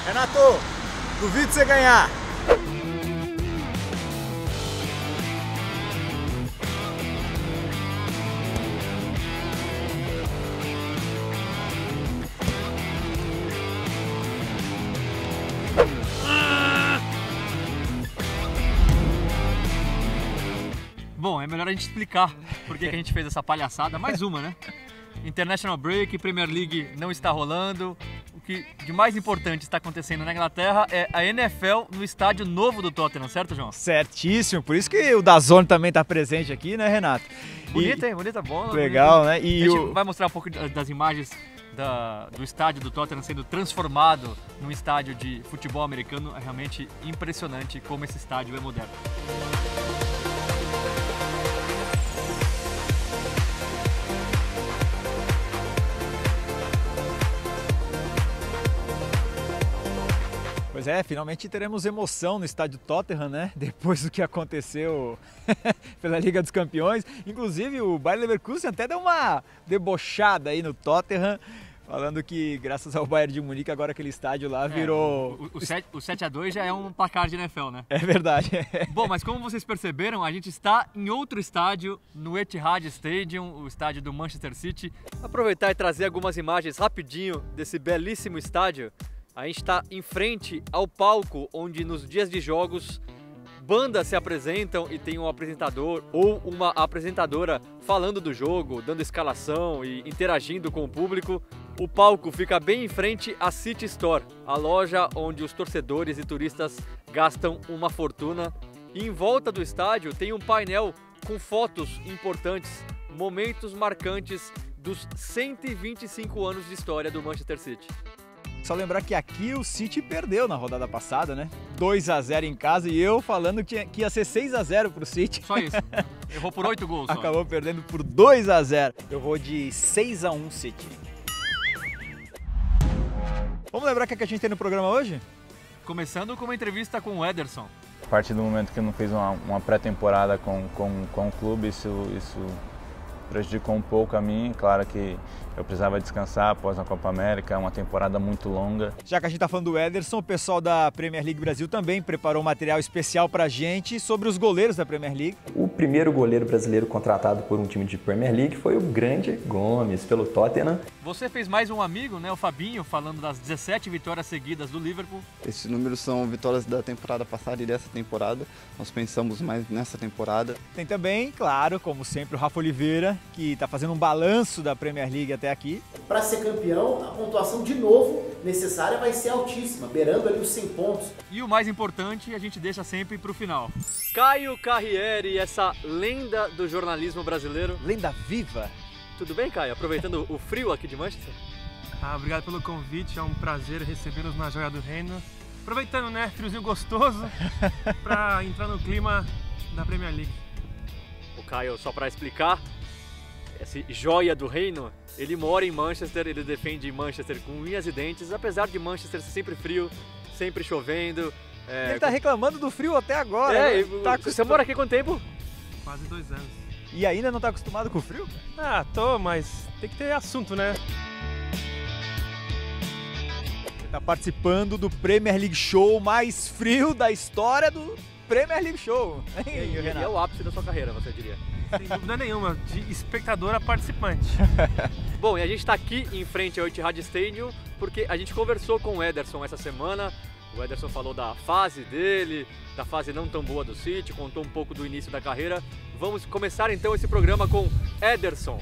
Renato, duvido você ganhar. Bom, é melhor a gente explicar por que a gente fez essa palhaçada. Mais uma, né? International Break, Premier League não está rolando. O que de mais importante está acontecendo na Inglaterra é a NFL no estádio novo do Tottenham, certo, João? Certíssimo, por isso que o DAZN também está presente aqui, né, Renato? Bonita, hein? Bonita bola. Legal, bonita. Né? E a gente vai mostrar um pouco das imagens do estádio do Tottenham sendo transformado num estádio de futebol americano. É realmente impressionante como esse estádio é moderno. Pois é, finalmente teremos emoção no estádio Tottenham, né? Depois do que aconteceu pela Liga dos Campeões. Inclusive o Bayer Leverkusen até deu uma debochada aí no Tottenham, falando que graças ao Bayern de Munique agora aquele estádio lá virou... O 7-2 já é um placar de NFL, né? É verdade. Bom, mas como vocês perceberam, a gente está em outro estádio, no Etihad Stadium, o estádio do Manchester City. Aproveitar e trazer algumas imagens rapidinho desse belíssimo estádio. A gente está em frente ao palco onde nos dias de jogos bandas se apresentam e tem um apresentador ou uma apresentadora falando do jogo, dando escalação e interagindo com o público. O palco fica bem em frente à City Store, a loja onde os torcedores e turistas gastam uma fortuna. E em volta do estádio tem um painel com fotos importantes, momentos marcantes dos 125 anos de história do Manchester City. Só lembrar que aqui o City perdeu na rodada passada, né? 2-0 em casa e eu falando que ia ser 6-0 pro City. Só isso. Errou por 8 gols. Acabou perdendo por 2-0. Eu vou de 6-1 City. Vamos lembrar o que a gente tem no programa hoje? Começando com uma entrevista com o Ederson. A partir do momento que eu não fiz uma pré-temporada com o clube, isso prejudicou um pouco a mim. Claro que eu precisava descansar após a Copa América, é uma temporada muito longa. Já que a gente está falando do Ederson, o pessoal da Premier League Brasil também preparou um material especial para a gente sobre os goleiros da Premier League. O primeiro goleiro brasileiro contratado por um time de Premier League foi o grande Gomes, pelo Tottenham. Você fez mais um amigo, né, o Fabinho, falando das 17 vitórias seguidas do Liverpool. Esses números são vitórias da temporada passada e dessa temporada. Nós pensamos mais nessa temporada. Tem também, claro, como sempre, o Rafa Oliveira, que está fazendo um balanço da Premier League até aqui. Para ser campeão, a pontuação de novo necessária vai ser altíssima, beirando ali os 100 pontos. E o mais importante, a gente deixa sempre para o final. Caio Carriere, essa lenda do jornalismo brasileiro. Lenda viva. Tudo bem, Caio? Aproveitando o frio aqui de Manchester? Obrigado pelo convite, é um prazer recebê-los na Joia do Reino. Aproveitando, né, friozinho gostoso, para entrar no clima da Premier League. O Caio, só para explicar, esse Joia do Reino, ele mora em Manchester, ele defende Manchester com unhas e dentes, apesar de Manchester ser sempre frio, sempre chovendo. Ele tá reclamando do frio até agora. Você mora aqui há quanto tempo? Quase 2 anos. E ainda não tá acostumado com o frio? Tô, mas tem que ter assunto, né? Ele tá participando do Premier League Show mais frio da história do Premier League Show. E é o ápice da sua carreira, você diria? Sem dúvida nenhuma, de espectador a participante. Bom, e a gente está aqui em frente ao Etihad Stadium porque a gente conversou com o Ederson essa semana. O Ederson falou da fase dele, da fase não tão boa do City, contou um pouco do início da carreira. Vamos começar então esse programa com Ederson.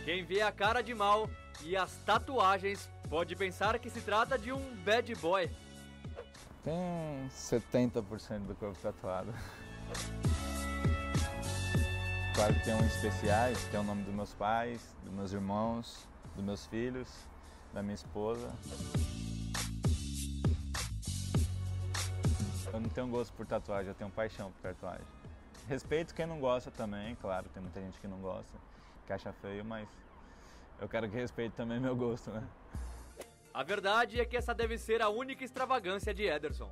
Quem vê a cara de mal e as tatuagens pode pensar que se trata de um bad boy. Tem 70% do corpo tatuado. Claro que tem uns especiais, tem o nome dos meus pais, dos meus irmãos, dos meus filhos, da minha esposa. Eu não tenho gosto por tatuagem, eu tenho paixão por tatuagem. Respeito quem não gosta também, claro, tem muita gente que não gosta, que acha feio, mas eu quero que respeite também meu gosto, né? A verdade é que essa deve ser a única extravagância de Ederson.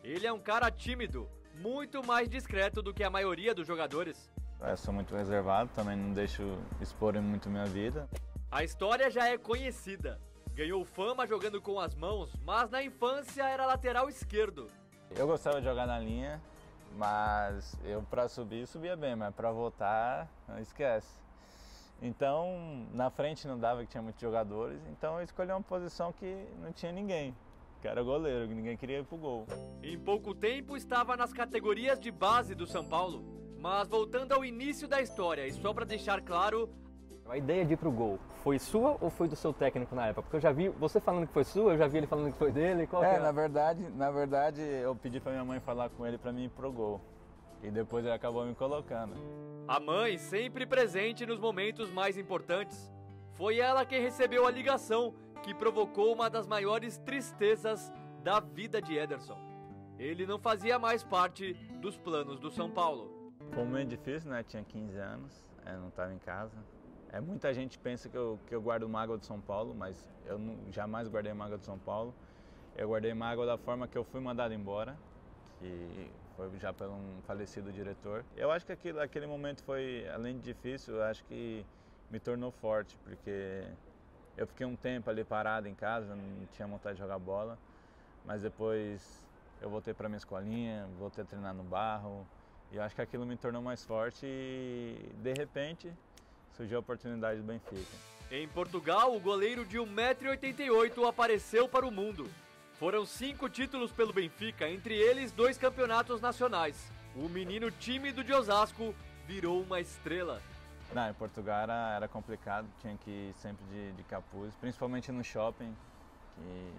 Ele é um cara tímido, muito mais discreto do que a maioria dos jogadores. Eu sou muito reservado, também não deixo expor muito minha vida. A história já é conhecida. Ganhou fama jogando com as mãos, mas na infância era lateral esquerdo. Eu gostava de jogar na linha, mas eu para subir subia bem, mas para voltar, não esquece. Então, na frente não dava, que tinha muitos jogadores, então eu escolhi uma posição que não tinha ninguém, que era goleiro, que ninguém queria ir pro gol. Em pouco tempo estava nas categorias de base do São Paulo. Mas voltando ao início da história, e só para deixar claro, a ideia de ir pro gol foi sua ou foi do seu técnico na época? Porque eu já vi você falando que foi sua, eu já vi ele falando que foi dele. Qual que é? Na verdade, eu pedi pra minha mãe falar com ele pra mim ir pro gol. E depois ele acabou me colocando. A mãe sempre presente nos momentos mais importantes. Foi ela quem recebeu a ligação que provocou uma das maiores tristezas da vida de Ederson. Ele não fazia mais parte dos planos do São Paulo. Foi um momento difícil, né? Tinha 15 anos, não estava em casa. Muita gente pensa que eu guardo mágoa do São Paulo, mas eu jamais guardei mágoa do São Paulo. Eu guardei mágoa da forma que eu fui mandado embora, que foi já por um falecido diretor. Eu acho que aquele momento foi, além de difícil, eu acho que me tornou forte, porque eu fiquei um tempo ali parado em casa, não tinha vontade de jogar bola, mas depois eu voltei para minha escolinha, voltei a treinar no barro, e eu acho que aquilo me tornou mais forte e, de repente, surgiu a oportunidade do Benfica. Em Portugal, o goleiro de 1,88 m apareceu para o mundo. Foram 5 títulos pelo Benfica, entre eles 2 campeonatos nacionais. O menino tímido de Osasco virou uma estrela. Em Portugal era complicado, tinha que ir sempre de capuz, principalmente no shopping. Que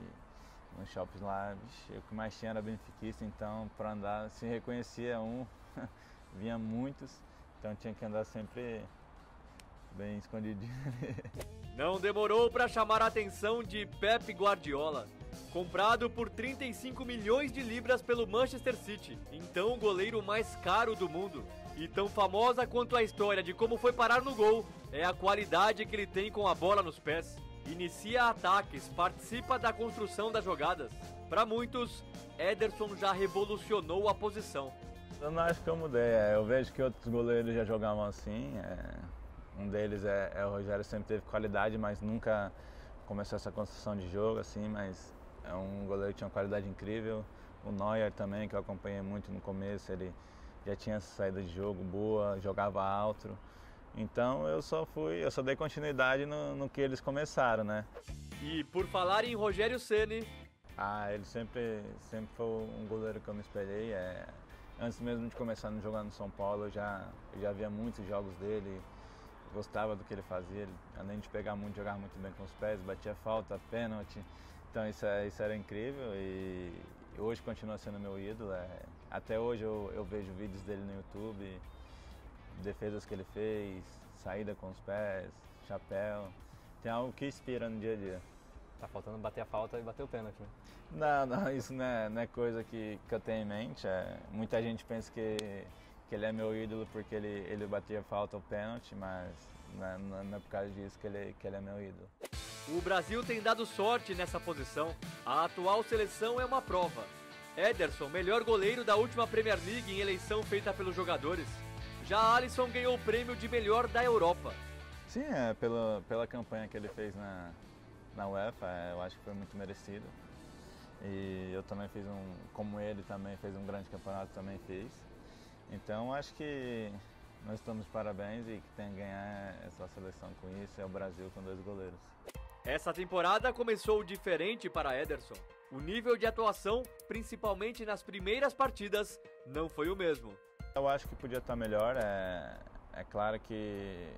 nos shoppings lá, o que mais tinha era benfiquista, então para andar, se reconhecia vinha muitos, então tinha que andar sempre bem escondidinho. Não demorou para chamar a atenção de Pep Guardiola. Comprado por 35 milhões de libras pelo Manchester City, então o goleiro mais caro do mundo. E tão famosa quanto a história de como foi parar no gol, é a qualidade que ele tem com a bola nos pés. Inicia ataques, participa da construção das jogadas. Para muitos, Ederson já revolucionou a posição. Eu não acho que eu mudei, eu vejo que outros goleiros já jogavam assim. Um deles é o Rogério, sempre teve qualidade, mas nunca começou essa construção de jogo assim, mas é um goleiro que tinha uma qualidade incrível. O Neuer também, que eu acompanhei muito no começo, ele já tinha essa saída de jogo boa, jogava alto. Então eu só dei continuidade no que eles começaram, né? E por falar em Rogério Ceni... Ele sempre foi um goleiro que eu me espelhei. Antes mesmo de começar a jogar no São Paulo, eu já via muitos jogos dele, gostava do que ele fazia. Ele, além de pegar muito, jogava muito bem com os pés, batia falta, pênalti. Então isso era incrível e hoje continua sendo meu ídolo. Até hoje eu vejo vídeos dele no YouTube, defesas que ele fez, saída com os pés, chapéu. Tem algo que inspira no dia a dia. Tá faltando bater a falta e bater o pênalti, né? Não, isso não é coisa que eu tenho em mente. Muita gente pensa que ele é meu ídolo porque ele batia falta ou pênalti, mas não é por causa disso que ele é meu ídolo. O Brasil tem dado sorte nessa posição. A atual seleção é uma prova. Ederson, melhor goleiro da última Premier League em eleição feita pelos jogadores. Já Alisson ganhou o prêmio de melhor da Europa. Sim, pela campanha que ele fez na UEFA, eu acho que foi muito merecido. E eu também como ele também fez um grande campeonato, também fiz. Então acho que nós estamos de parabéns e que tem que ganhar essa seleção com isso é o Brasil com 2 goleiros. Essa temporada começou diferente para Ederson. O nível de atuação, principalmente nas primeiras partidas, não foi o mesmo. Eu acho que podia estar melhor. É claro que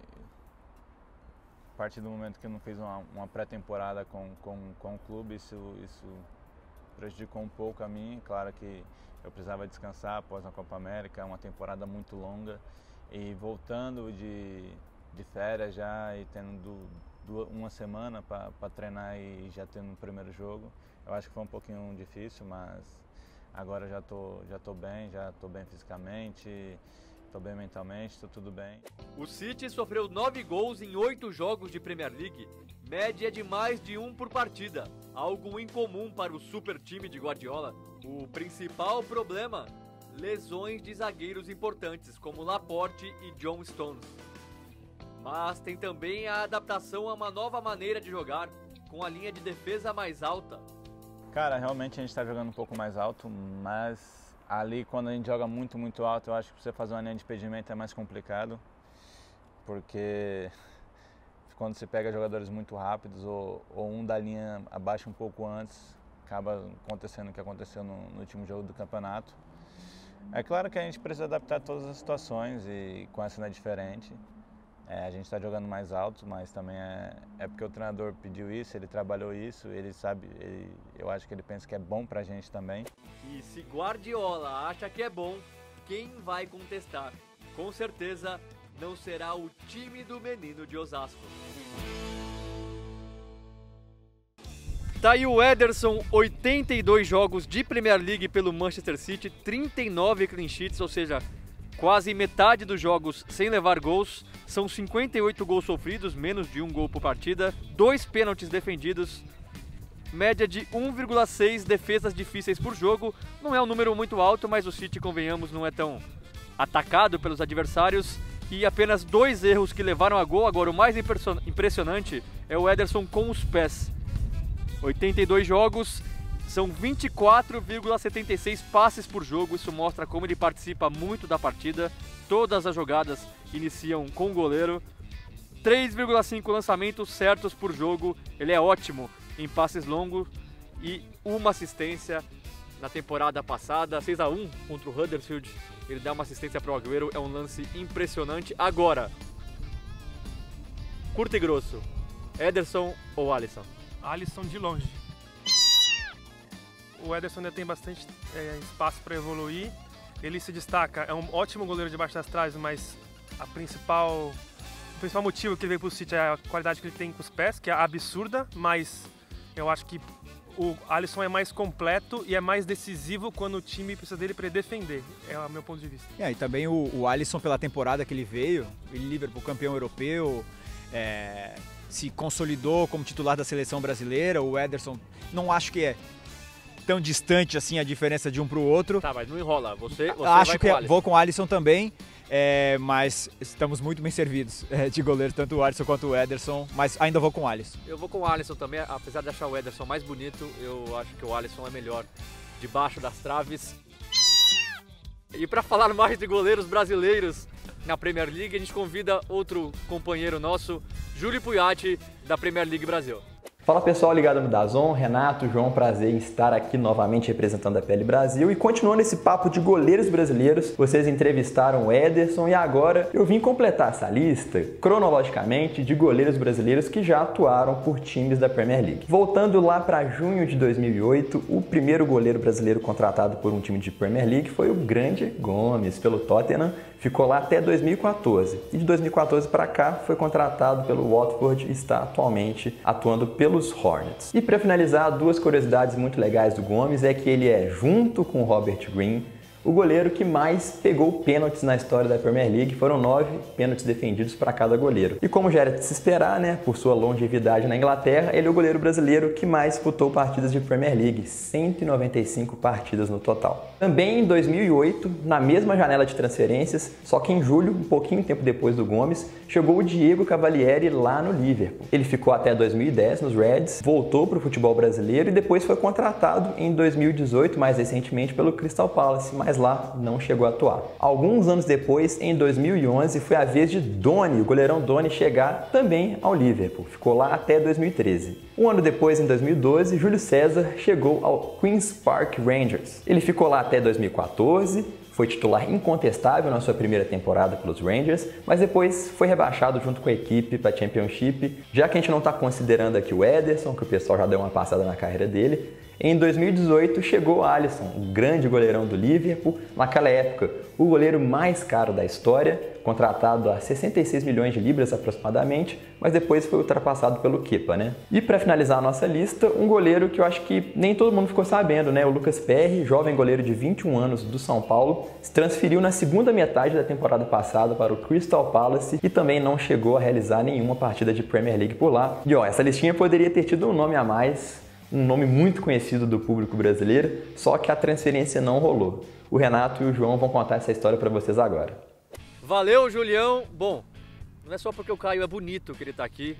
a partir do momento que eu não fiz uma pré-temporada com o clube, isso prejudicou um pouco a mim. Claro que eu precisava descansar após a Copa América, uma temporada muito longa. E voltando de férias já e tendo uma semana para treinar e já tendo o primeiro jogo, eu acho que foi um pouquinho difícil, mas agora já tô bem fisicamente, estou bem mentalmente, estou tudo bem. O City sofreu 9 gols em 8 jogos de Premier League, média de mais de 1 por partida, algo incomum para o super time de Guardiola. O principal problema? Lesões de zagueiros importantes como Laporte e John Stones. Mas tem também a adaptação a uma nova maneira de jogar, com a linha de defesa mais alta. Cara, realmente a gente está jogando um pouco mais alto, mas ali quando a gente joga muito, muito alto, eu acho que você fazer uma linha de impedimento é mais complicado, porque quando você pega jogadores muito rápidos ou um da linha abaixa um pouco antes, acaba acontecendo o que aconteceu no último jogo do campeonato. É claro que a gente precisa adaptar a todas as situações e com essa não é diferente. A gente está jogando mais alto, mas também é porque o treinador pediu isso, ele trabalhou isso, ele sabe, eu acho que ele pensa que é bom pra gente também. E se Guardiola acha que é bom, quem vai contestar? Com certeza não será o time do menino de Osasco. Tá aí o Ederson, 82 jogos de Premier League pelo Manchester City, 39 clean sheets, ou seja, quase metade dos jogos sem levar gols. São 58 gols sofridos, menos de um gol por partida, 2 pênaltis defendidos, média de 1,6 defesas difíceis por jogo. Não é um número muito alto, mas o City, convenhamos, não é tão atacado pelos adversários. E apenas 2 erros que levaram a gol. Agora, o mais impressionante é o Ederson com os pés. 82 jogos, são 24,76 passes por jogo. Isso mostra como ele participa muito da partida. Todas as jogadas iniciam com o goleiro. 3,5 lançamentos certos por jogo. Ele é ótimo em passes longos e uma assistência na temporada passada, 6-1 contra o Huddersfield. Ele dá uma assistência para o Agüero, é um lance impressionante. Agora, curto e grosso, Ederson ou Alisson? Alisson de longe. O Ederson ainda tem bastante espaço para evoluir. Ele se destaca, é um ótimo goleiro debaixo das traves, mas o principal motivo que ele veio para o City é a qualidade que ele tem com os pés, que é absurda, mas eu acho que o Alisson é mais completo e é mais decisivo quando o time precisa dele para defender, é o meu ponto de vista. E também o Alisson, pela temporada que ele veio, ele Liverpool campeão europeu, se consolidou como titular da seleção brasileira. O Ederson, não acho que é tão distante assim a diferença de um para o outro. Tá, mas não enrola, você acho vai que com o Alisson. Vou com o Alisson também, mas estamos muito bem servidos de goleiro, tanto o Alisson quanto o Ederson, mas ainda vou com o Alisson. Eu vou com o Alisson também, apesar de achar o Ederson mais bonito, eu acho que o Alisson é melhor debaixo das traves. E para falar mais de goleiros brasileiros na Premier League, a gente convida outro companheiro nosso, Júlio Puiati, da Premier League Brasil. Fala pessoal ligado no DAZN, Renato, João, prazer em estar aqui novamente representando a PL Brasil. E continuando esse papo de goleiros brasileiros, vocês entrevistaram o Ederson e agora eu vim completar essa lista, cronologicamente, de goleiros brasileiros que já atuaram por times da Premier League. Voltando lá para junho de 2008, o primeiro goleiro brasileiro contratado por um time de Premier League foi o grande Gomes, pelo Tottenham. Ficou lá até 2014 e de 2014 para cá foi contratado pelo Watford e está atualmente atuando pelos Hornets. E para finalizar, 2 curiosidades muito legais do Gomes é que ele é, junto com o Robert Green, o goleiro que mais pegou pênaltis na história da Premier League. Foram 9 pênaltis defendidos para cada goleiro. E como já era de se esperar, né, por sua longevidade na Inglaterra, ele é o goleiro brasileiro que mais disputou partidas de Premier League, 195 partidas no total. Também em 2008, na mesma janela de transferências, só que em julho, um pouquinho tempo depois do Gomes, chegou o Diego Cavalieri lá no Liverpool. Ele ficou até 2010 nos Reds, voltou para o futebol brasileiro e depois foi contratado em 2018, mais recentemente, pelo Crystal Palace, mas lá não chegou a atuar. Alguns anos depois, em 2011, foi a vez de Doni, o goleirão Doni, chegar também ao Liverpool. Ficou lá até 2013. Um ano depois, em 2012, Júlio César chegou ao Queen's Park Rangers. Ele ficou lá até 2014, foi titular incontestável na sua primeira temporada pelos Rangers, mas depois foi rebaixado junto com a equipe para a Championship. Já que a gente não está considerando aqui o Ederson, que o pessoal já deu uma passada na carreira dele, em 2018 chegou o Alisson, o grande goleirão do Liverpool, naquela época o goleiro mais caro da história, contratado a 66 milhões de libras aproximadamente, mas depois foi ultrapassado pelo Kepa, né? E para finalizar a nossa lista, um goleiro que eu acho que nem todo mundo ficou sabendo, né? O Lucas Perry, jovem goleiro de 21 anos do São Paulo, se transferiu na segunda metade da temporada passada para o Crystal Palace e também não chegou a realizar nenhuma partida de Premier League por lá. E essa listinha poderia ter tido um nome a mais, um nome muito conhecido do público brasileiro, só que a transferência não rolou. O Renato e o João vão contar essa história para vocês agora. Valeu, Julião. Bom, Não é só porque o Caio é bonito que ele tá aqui.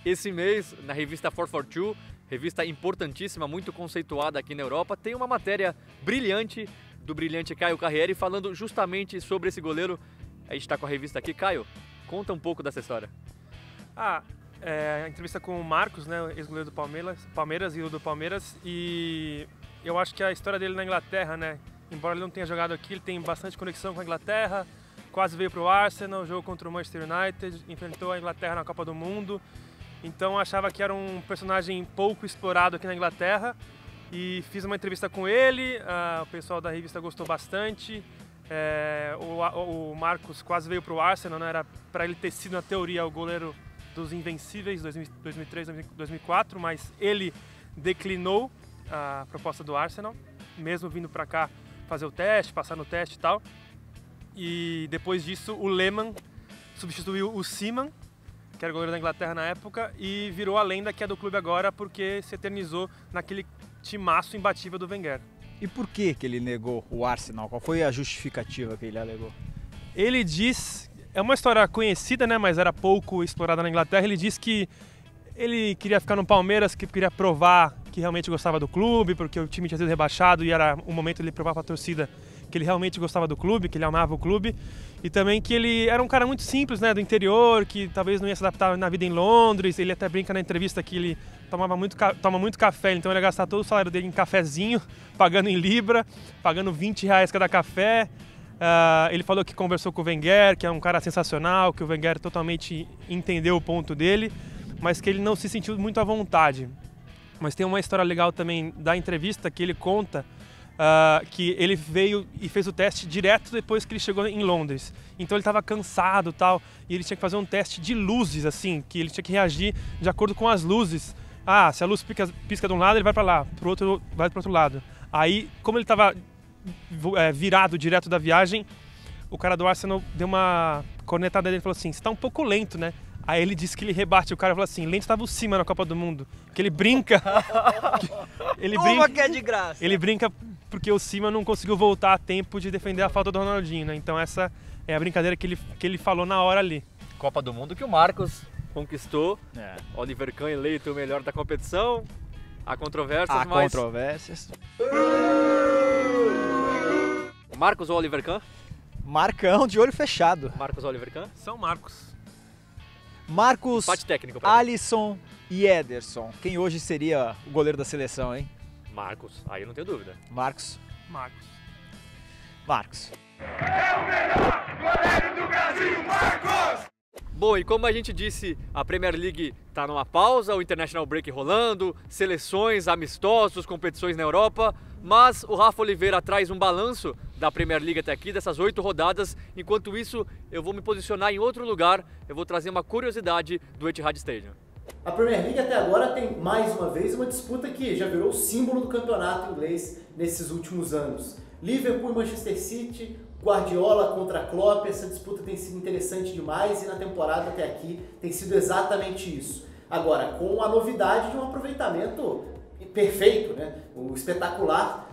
Esse mês, na revista 442, revista importantíssima, muito conceituada aqui na Europa, tem uma matéria brilhante do brilhante Caio Carriere falando justamente sobre esse goleiro. A gente está com a revista aqui. Caio, conta um pouco dessa história. A entrevista com o Marcos, né, ex-goleiro do Palmeiras e o do Palmeiras, e eu acho que a história dele na Inglaterra, né, embora ele não tenha jogado aqui, ele tem bastante conexão com a Inglaterra, quase veio para o Arsenal, jogou contra o Manchester United, enfrentou a Inglaterra na Copa do Mundo, então achava que era um personagem pouco explorado aqui na Inglaterra, e fiz uma entrevista com ele, o pessoal da revista gostou bastante. O Marcos quase veio para o Arsenal, né? Era para ele ter sido, na teoria, o goleiro dos Invencíveis 2003, 2004, mas ele declinou a proposta do Arsenal, mesmo vindo para cá fazer o teste, passar no teste e tal. E depois disso, o Lehmann substituiu o Seaman, que era o goleiro da Inglaterra na época, e virou a lenda que é do clube agora, porque se eternizou naquele timaço imbatível do Wenger. E por que ele negou o Arsenal? Qual foi a justificativa que ele alegou? Ele diz, é uma história conhecida, né, mas era pouco explorada na Inglaterra, ele diz que ele queria ficar no Palmeiras, que queria provar que realmente gostava do clube, porque o time tinha sido rebaixado e era o momento de ele provar para a torcida que ele realmente gostava do clube, que ele amava o clube, e também que ele era um cara muito simples, né, do interior, que talvez não ia se adaptar na vida em Londres. Ele até brinca na entrevista que ele toma muito café, então ele ia gastar todo o salário dele em cafezinho, pagando em libra, pagando R$20 cada café. Ele falou que conversou com o Wenger, que é um cara sensacional, que o Wenger totalmente entendeu o ponto dele, mas que ele não se sentiu muito à vontade. Mas tem uma história legal também da entrevista que ele conta que ele veio e fez o teste direto depois que ele chegou em Londres. Então ele estava cansado e tal, e ele tinha que fazer um teste de luzes, assim, que ele tinha que reagir de acordo com as luzes. Se a luz pisca de um lado, ele vai para lá, pro outro vai para o outro lado. Aí, como ele estava virado direto da viagem, o cara do Arsenal deu uma cornetada nele e falou assim: você está um pouco lento, né? Aí ele disse que ele rebate, o cara falou assim: lento estava o Cima na Copa do Mundo. Que ele brinca. Que é de graça. Ele brinca porque o Cima não conseguiu voltar a tempo de defender a falta do Ronaldinho, né? Então essa é a brincadeira que ele falou na hora ali. Copa do Mundo que o Marcos conquistou. Oliver Kahn eleito o melhor da competição. Há controvérsias, mas... controvérsias. Marcos ou Oliver Kahn? Marcão de olho fechado. Marcos ou Oliver Kahn? São Marcos. Marcos, empate técnico pra mim. Alisson e Ederson. Quem hoje seria o goleiro da seleção, hein? Marcos, aí eu não tenho dúvida. Marcos. É o melhor goleiro do Brasil, Marcos! Bom, e como a gente disse, a Premier League está numa pausa, o International Break rolando, seleções, amistosos, competições na Europa, mas o Rafa Oliveira traz um balanço da Premier League até aqui, dessas 8 rodadas. Enquanto isso, eu vou me posicionar em outro lugar, eu vou trazer uma curiosidade do Etihad Stadium. A Premier League até agora tem, mais uma vez, uma disputa que já virou o símbolo do campeonato inglês nesses últimos anos. Liverpool e Manchester City, Guardiola contra Klopp, essa disputa tem sido interessante demais e na temporada até aqui tem sido exatamente isso. Agora, com a novidade de um aproveitamento perfeito, né? O espetacular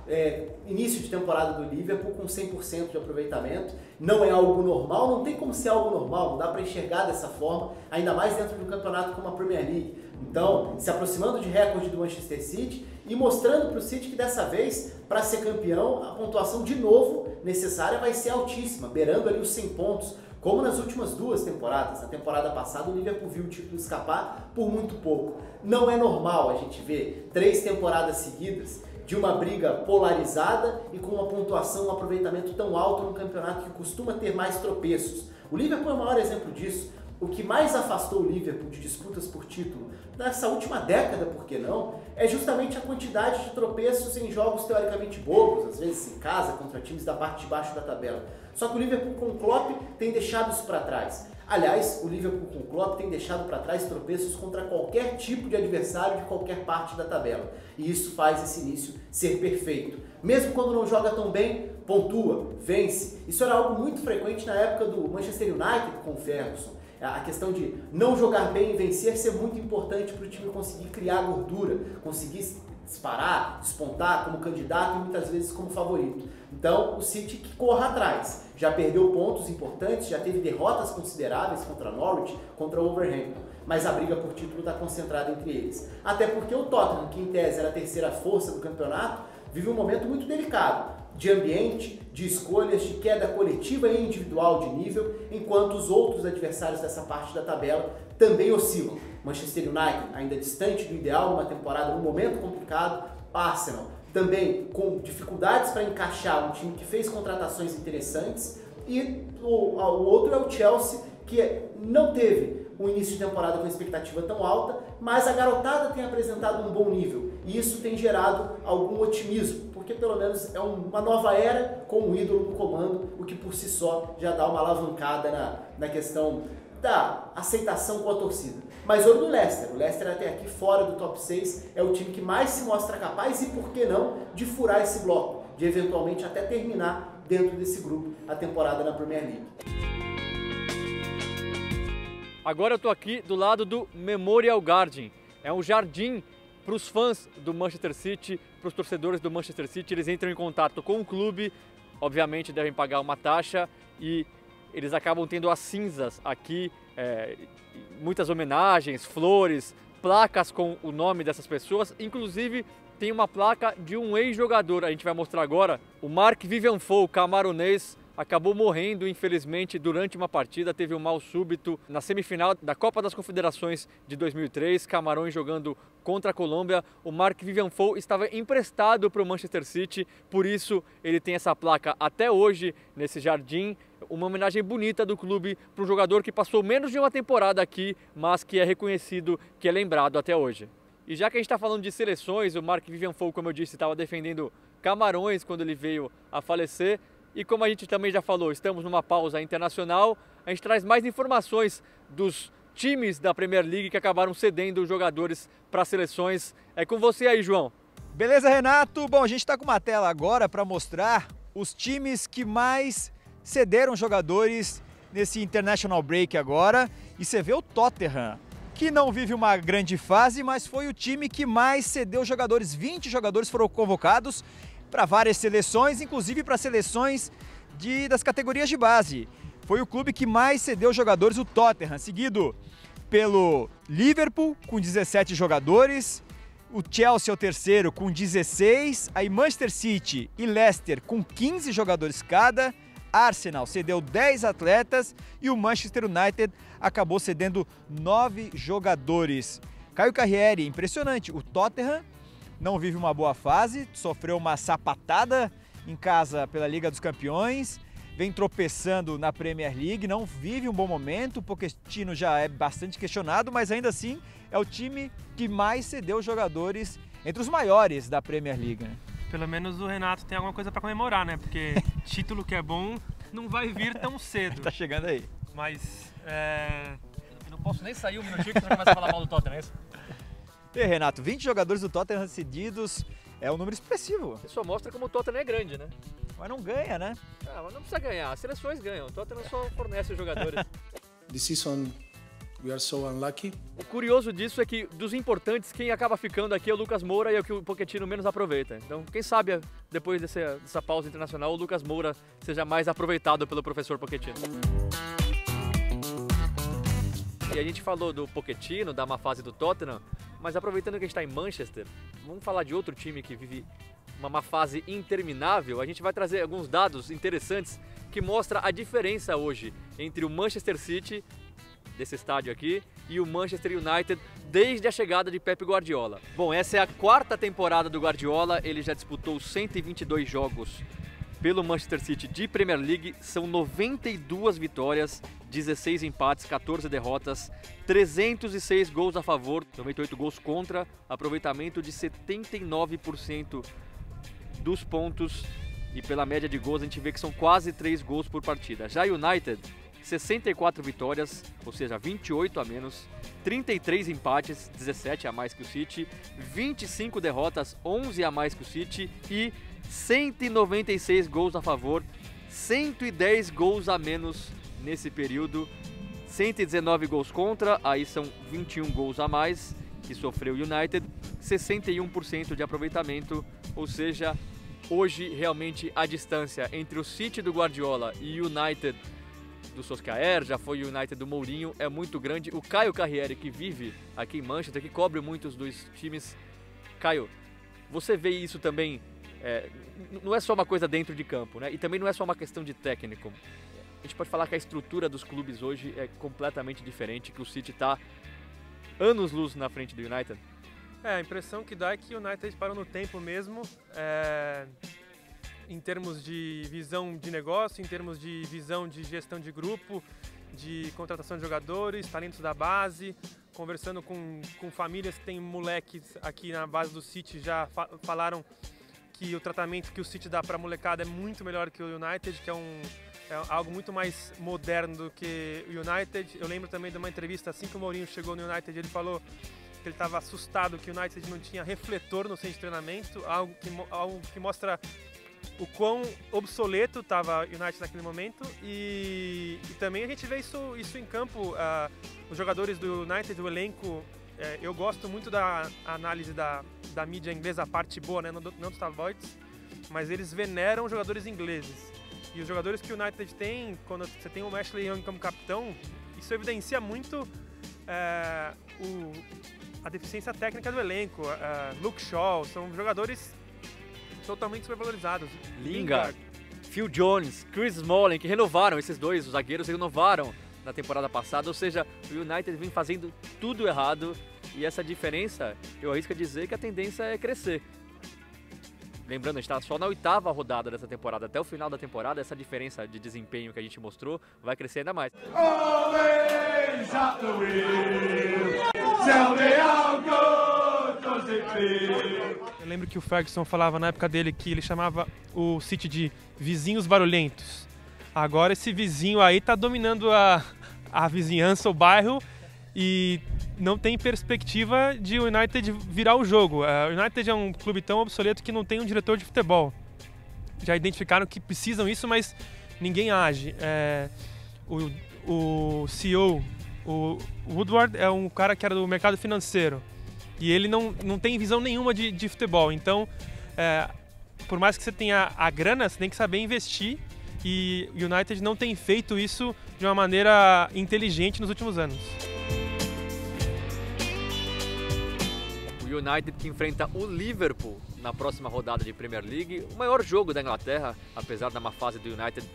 início de temporada do Liverpool com 100% de aproveitamento. Não é algo normal, não tem como ser algo normal, não dá para enxergar dessa forma, ainda mais dentro de um campeonato como a Premier League. Então, se aproximando de recorde do Manchester City e mostrando para o City que dessa vez, para ser campeão, a pontuação de novo necessária vai ser altíssima, beirando ali os 100 pontos, como nas últimas 2 temporadas. Na temporada passada o Liverpool viu o título escapar por muito pouco. Não é normal a gente ver 3 temporadas seguidas de uma briga polarizada e com uma pontuação, um aproveitamento tão alto num campeonato que costuma ter mais tropeços. O Liverpool é o maior exemplo disso. O que mais afastou o Liverpool de disputas por título nessa última década, por que não, é justamente a quantidade de tropeços em jogos teoricamente bobos, às vezes em casa, contra times da parte de baixo da tabela. Só que o Liverpool com o Klopp tem deixado isso para trás. Aliás, o Liverpool com o Klopp tem deixado para trás tropeços contra qualquer tipo de adversário de qualquer parte da tabela. E isso faz esse início ser perfeito. Mesmo quando não joga tão bem, pontua, vence. Isso era algo muito frequente na época do Manchester United com o Ferguson. A questão de não jogar bem e vencer ser muito importante para o time conseguir criar gordura, conseguir disparar, despontar como candidato e muitas vezes como favorito. Então, o City que corra atrás. Já perdeu pontos importantes, já teve derrotas consideráveis contra Norwich, contra o Wolverhampton, mas a briga por título está concentrada entre eles. Até porque o Tottenham, que em tese era a terceira força do campeonato, vive um momento muito delicado de ambiente, de escolhas, de queda coletiva e individual de nível, enquanto os outros adversários dessa parte da tabela também oscilam. Manchester United, ainda distante do ideal, numa temporada, num momento complicado. Arsenal, também com dificuldades para encaixar, um time que fez contratações interessantes. E o outro é o Chelsea, que não teve um início de temporada com expectativa tão alta, mas a garotada tem apresentado um bom nível. E isso tem gerado algum otimismo, porque pelo menos é uma nova era com um ídolo no comando, o que por si só já dá uma alavancada na questão da aceitação com a torcida. Mas olho no Leicester. O Leicester até aqui fora do top 6 é o time que mais se mostra capaz e, por que não, de furar esse bloco, de eventualmente até terminar dentro desse grupo a temporada na Premier League. Agora eu tô aqui do lado do Memorial Garden. É um jardim para os fãs do Manchester City, para os torcedores do Manchester City. Eles entram em contato com o clube, obviamente devem pagar uma taxa e eles acabam tendo as cinzas aqui, muitas homenagens, flores, placas com o nome dessas pessoas. Inclusive tem uma placa de um ex-jogador, a gente vai mostrar agora. O Mark Vivian Foe, camaronês, acabou morrendo, infelizmente, durante uma partida, teve um mal súbito na semifinal da Copa das Confederações de 2003, Camarões jogando contra a Colômbia. O Mark Vivian Foe estava emprestado para o Manchester City, por isso ele tem essa placa até hoje nesse jardim, uma homenagem bonita do clube para um jogador que passou menos de uma temporada aqui, mas que é reconhecido, que é lembrado até hoje. E já que a gente está falando de seleções, o Mark Vivian Foe, como eu disse, estava defendendo Camarões quando ele veio a falecer. E como a gente também já falou, estamos numa pausa internacional, a gente traz mais informações dos times da Premier League que acabaram cedendo jogadores para seleções. É com você aí, João. Beleza, Renato? Bom, a gente está com uma tela agora para mostrar os times que mais cederam jogadores nesse International Break agora. E você vê o Tottenham, que não vive uma grande fase, mas foi o time que mais cedeu jogadores. 20 jogadores foram convocados para várias seleções, inclusive para seleções das categorias de base. Foi o clube que mais cedeu jogadores, o Tottenham, seguido pelo Liverpool, com 17 jogadores, o Chelsea é o terceiro, com 16, aí Manchester City e Leicester, com 15 jogadores cada, Arsenal cedeu 10 atletas e o Manchester United acabou cedendo 9 jogadores. Caio Carriere, impressionante, o Tottenham não vive uma boa fase, sofreu uma sapatada em casa pela Liga dos Campeões, vem tropeçando na Premier League, não vive um bom momento, o Pochettino já é bastante questionado, mas ainda assim é o time que mais cedeu jogadores entre os maiores da Premier League. Né? Pelo menos o Renato tem alguma coisa para comemorar, né? Porque título que é bom não vai vir tão cedo. Tá chegando aí. Mas, eu não posso nem sair um minutinho que você começa a falar mal do Tottenham, é isso? E Renato, 20 jogadores do Tottenham cedidos é um número expressivo. Isso só mostra como o Tottenham é grande, né? Mas não ganha, né? Mas não precisa ganhar, as seleções ganham, o Tottenham só fornece os jogadores. This season we are so unlucky. O curioso disso é que dos importantes, quem acaba ficando aqui é o Lucas Moura e é o que o Pochettino menos aproveita. Então, quem sabe depois dessa pausa internacional, o Lucas Moura seja mais aproveitado pelo professor Pochettino. E a gente falou do Pochettino, da má fase do Tottenham, mas aproveitando que a gente está em Manchester, vamos falar de outro time que vive uma má fase interminável. A gente vai trazer alguns dados interessantes que mostram a diferença hoje entre o Manchester City, desse estádio aqui, e o Manchester United desde a chegada de Pep Guardiola. Bom, essa é a 4ª temporada do Guardiola, ele já disputou 122 jogos pelo Manchester City de Premier League, são 92 vitórias, 16 empates, 14 derrotas, 306 gols a favor, 98 gols contra, aproveitamento de 79% dos pontos e pela média de gols a gente vê que são quase 3 gols por partida. Já United, 64 vitórias, ou seja, 28 a menos, 33 empates, 17 a mais que o City, 25 derrotas, 11 a mais que o City e 196 gols a favor, 110 gols a menos nesse período, 119 gols contra, aí são 21 gols a mais que sofreu o United, 61% de aproveitamento, ou seja, hoje realmente a distância entre o City do Guardiola e o United do Solskjaer, já foi o United do Mourinho, é muito grande. O Caio Carriere, que vive aqui em Manchester, que cobre muitos dos times. Caio, você vê isso também, não é só uma coisa dentro de campo, né? E também não é só uma questão de técnico. A gente pode falar que a estrutura dos clubes hoje é completamente diferente, que o City está anos-luz na frente do United. A impressão que dá é que o United parou no tempo mesmo, em termos de visão de negócio, em termos de visão de gestão de grupo, de contratação de jogadores, talentos da base. Conversando com famílias que têm moleques aqui na base do City, já falaram que o tratamento que o City dá para a molecada é muito melhor que o United, que é algo muito mais moderno do que o United. Eu lembro também de uma entrevista, assim que o Mourinho chegou no United, ele falou que ele estava assustado que o United não tinha refletor no centro de treinamento, algo que mostra o quão obsoleto estava o United naquele momento. E também a gente vê isso em campo. Os jogadores do United, o elenco, eu gosto muito da análise da mídia inglesa, a parte boa, né? Não dos tabloides, mas eles veneram jogadores ingleses. E os jogadores que o United tem, quando você tem o Ashley Young como capitão, isso evidencia muito a deficiência técnica do elenco. Luke Shaw, são jogadores totalmente supervalorizados. Lingard, Phil Jones, Chris Smalling, que renovaram, esses dois, os zagueiros renovaram na temporada passada, ou seja, o United vem fazendo tudo errado e essa diferença, eu arrisco a dizer que a tendência é crescer. Lembrando, a gente está só na 8ª rodada dessa temporada. Até o final da temporada, essa diferença de desempenho que a gente mostrou vai crescer ainda mais. Eu lembro que o Ferguson falava na época dele que ele chamava o City de vizinhos barulhentos. Agora esse vizinho aí está dominando a vizinhança, o bairro, e não tem perspectiva de o United virar o jogo. O United é um clube tão obsoleto que não tem um diretor de futebol. Já identificaram que precisam isso, mas ninguém age. O CEO, o Woodward, é um cara que era do mercado financeiro e ele não tem visão nenhuma de futebol. Então, por mais que você tenha a grana, você tem que saber investir, e o United não tem feito isso de uma maneira inteligente nos últimos anos. O United que enfrenta o Liverpool na próxima rodada de Premier League, o maior jogo da Inglaterra, apesar da má fase do United,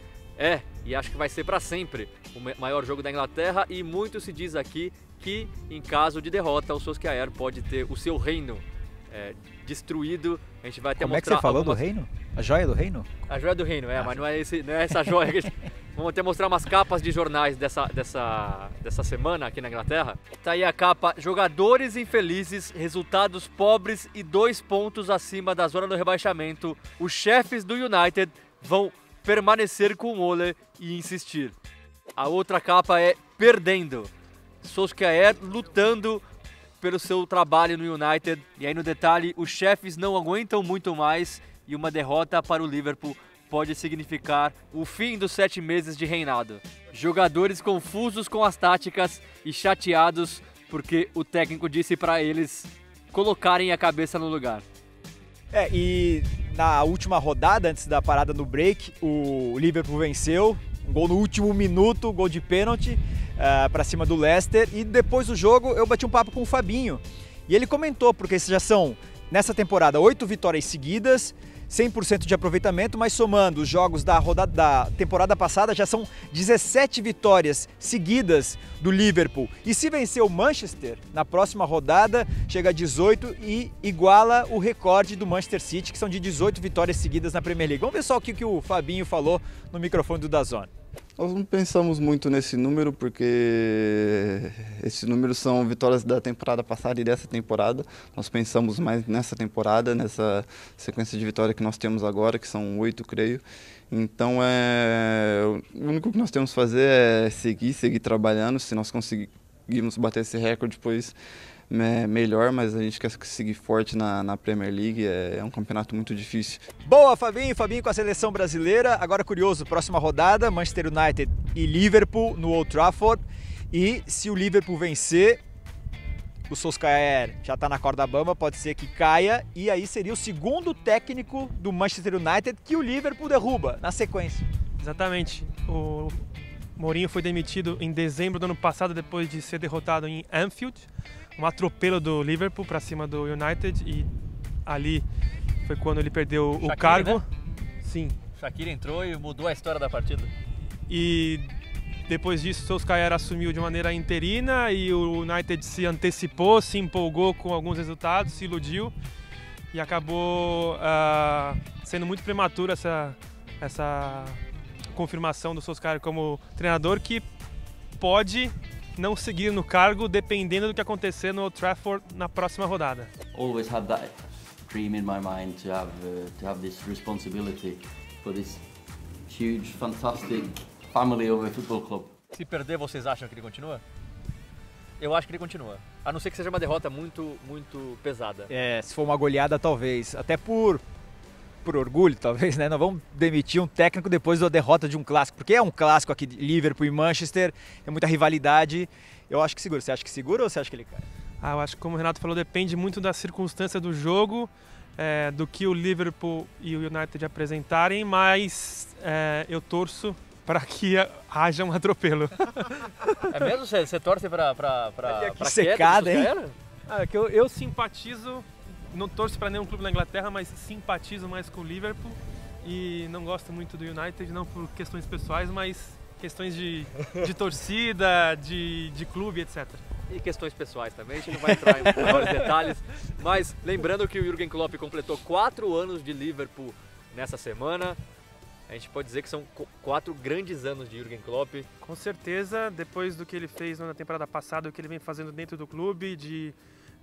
e acho que vai ser para sempre o maior jogo da Inglaterra, e muito se diz aqui que em caso de derrota o Solskjaer pode ter o seu reino destruído. A gente vai até mostrar. Como é que você falou do reino? A joia do reino? A joia do reino, mas não é essa joia que a gente... Vamos até mostrar umas capas de jornais dessa semana aqui na Inglaterra. Tá aí a capa: jogadores infelizes, resultados pobres e 2 pontos acima da zona do rebaixamento. Os chefes do United vão permanecer com o Ole e insistir. A outra capa é perdendo. Solskjaer lutando pelo seu trabalho no United. E aí no detalhe, os chefes não aguentam muito mais e uma derrota para o Liverpool pode significar o fim dos 7 meses de reinado. Jogadores confusos com as táticas e chateados porque o técnico disse para eles colocarem a cabeça no lugar. E na última rodada, antes da parada no break, o Liverpool venceu, um gol no último minuto, gol de pênalti para cima do Leicester, e depois do jogo eu bati um papo com o Fabinho e ele comentou, porque esses já são, nessa temporada, 8 vitórias seguidas, 100% de aproveitamento, mas somando os jogos da temporada passada já são 17 vitórias seguidas do Liverpool. E se vencer o Manchester, na próxima rodada chega a 18 e iguala o recorde do Manchester City, que são de 18 vitórias seguidas na Premier League. Vamos ver só o que o Fabinho falou no microfone do DAZN. Nós não pensamos muito nesse número, porque esses números são vitórias da temporada passada e dessa temporada. Nós pensamos mais nessa temporada, nessa sequência de vitória que nós temos agora, que são 8, creio. Então, o único que nós temos que fazer é seguir trabalhando. Se nós conseguirmos bater esse recorde, depois melhor, mas a gente quer seguir forte na Premier League, é um campeonato muito difícil. Boa, Fabinho com a seleção brasileira. Agora curioso, próxima rodada, Manchester United e Liverpool no Old Trafford, e se o Liverpool vencer, o Solskjaer já está na corda bamba, pode ser que caia, e aí seria o segundo técnico do Manchester United que o Liverpool derruba na sequência. Exatamente. O Mourinho foi demitido em dezembro do ano passado depois de ser derrotado em Anfield, um atropelo do Liverpool para cima do United, e ali foi quando ele perdeu o cargo. Né? Sim. Shaqiri entrou e mudou a história da partida. E depois disso, o Solskjaer assumiu de maneira interina e o United se antecipou, se empolgou com alguns resultados, se iludiu e acabou sendo muito prematura essa confirmação do Solskjaer como treinador, que pode não seguir no cargo dependendo do que acontecer no Old Trafford na próxima rodada. Always had that dream in my mind to have this responsibility for this huge, fantastic family of a football club. Se perder, vocês acham que ele continua? Eu acho que ele continua. A não ser que seja uma derrota muito pesada. Se for uma goleada, talvez. Até por orgulho, talvez, né? Não vamos demitir um técnico depois da derrota de um clássico. Porque é um clássico aqui de Liverpool e Manchester, tem muita rivalidade. Eu acho que segura. Você acha que segura ou você acha que ele cai? Eu acho que, como o Renato falou, depende muito da circunstância do jogo, do que o Liverpool e o United apresentarem, mas eu torço para que haja um atropelo. É mesmo? Você torce para secada, hein? Que eu simpatizo, não torço para nenhum clube na Inglaterra, mas simpatizo mais com o Liverpool e não gosto muito do United, não por questões pessoais, mas questões de torcida, de clube, etc. E questões pessoais também, a gente não vai entrar em maiores detalhes, mas lembrando que o Jürgen Klopp completou 4 anos de Liverpool nessa semana. A gente pode dizer que são 4 grandes anos de Jürgen Klopp. Com certeza, depois do que ele fez na temporada passada, o que ele vem fazendo dentro do clube, de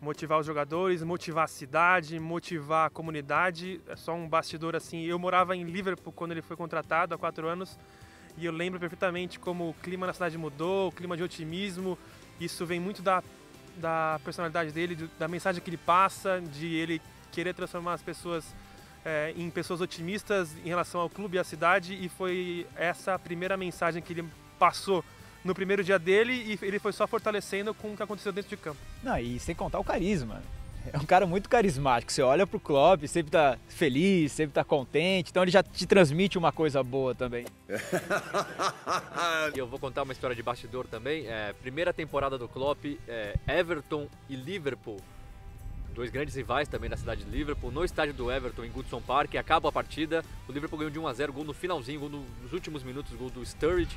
motivar os jogadores, motivar a cidade, motivar a comunidade. É só um bastidor assim. Eu morava em Liverpool quando ele foi contratado há 4 anos e eu lembro perfeitamente como o clima na cidade mudou, o clima de otimismo. Isso vem muito da personalidade dele, da mensagem que ele passa, de ele querer transformar as pessoas em pessoas otimistas em relação ao clube e à cidade, e foi essa a primeira mensagem que ele passou no primeiro dia dele, e ele foi só fortalecendo com o que aconteceu dentro de campo. Não, e sem contar o carisma. É um cara muito carismático. Você olha pro Klopp, sempre tá feliz, sempre tá contente, então ele já te transmite uma coisa boa também. E eu vou contar uma história de bastidor também. Primeira temporada do Klopp, Everton e Liverpool. 2 grandes rivais também na cidade de Liverpool, no estádio do Everton, em Goodson Park. Acaba a partida, o Liverpool ganhou de 1-0, gol no finalzinho, gol nos últimos minutos, gol do Sturridge.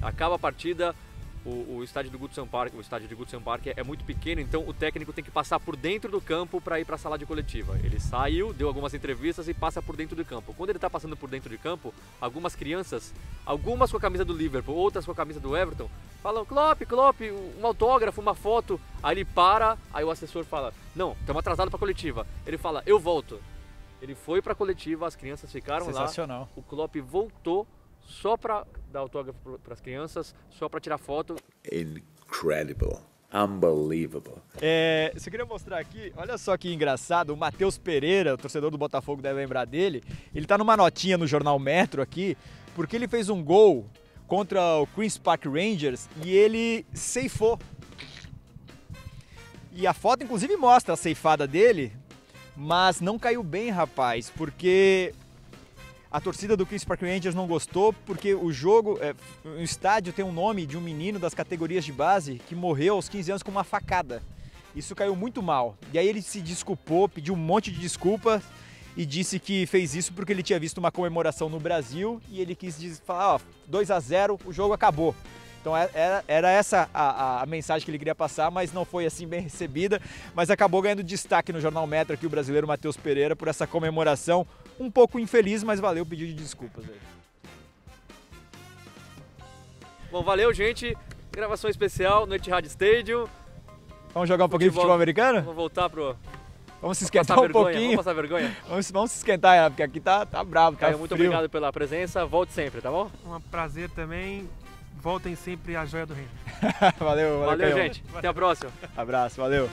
Acaba a partida, o estádio de Goodson Park é muito pequeno, então o técnico tem que passar por dentro do campo para ir para a sala de coletiva. Ele saiu, deu algumas entrevistas e passa por dentro do campo. Quando ele está passando por dentro de campo, algumas crianças, algumas com a camisa do Liverpool, outras com a camisa do Everton, falam: Klopp, um autógrafo, uma foto. Aí ele para, aí o assessor fala: não, estamos atrasados para a coletiva. Ele fala: eu volto. Ele foi para a coletiva, as crianças ficaram Sensacional. lá. O Klopp voltou só para dar autógrafo para as crianças, só para tirar foto. Incredible. Unbelievable. Você queria mostrar aqui, olha só que engraçado, o Matheus Pereira, o torcedor do Botafogo deve lembrar dele, ele tá numa notinha no jornal Metro aqui, porque ele fez um gol contra o Queen's Park Rangers e ele ceifou. E a foto inclusive mostra a ceifada dele, mas não caiu bem, rapaz, porque a torcida do Queen's Park Rangers não gostou, porque o jogo, o estádio tem um nome de um menino das categorias de base que morreu aos 15 anos com uma facada. Isso caiu muito mal. E aí ele se desculpou, pediu um monte de desculpas e disse que fez isso porque ele tinha visto uma comemoração no Brasil e ele quis falar: 2-0, o jogo acabou. Então era essa a mensagem que ele queria passar, mas não foi assim bem recebida, mas acabou ganhando destaque no Jornal Metro aqui o brasileiro Matheus Pereira por essa comemoração um pouco infeliz, mas valeu o pedido de desculpas. Bom, valeu, gente. Gravação especial no Etihad Stadium. Vamos jogar um pouquinho de futebol americano? Vamos voltar pro... Vamos se esquentar um pouquinho. Vamos passar vergonha? Vamos se esquentar, porque aqui tá bravo, tá Caio, muito frio. obrigado pela presença. Volte sempre, tá bom? Um prazer também. Voltem sempre à Joia do Reino. Valeu, gente. Até a próxima. Abraço, valeu.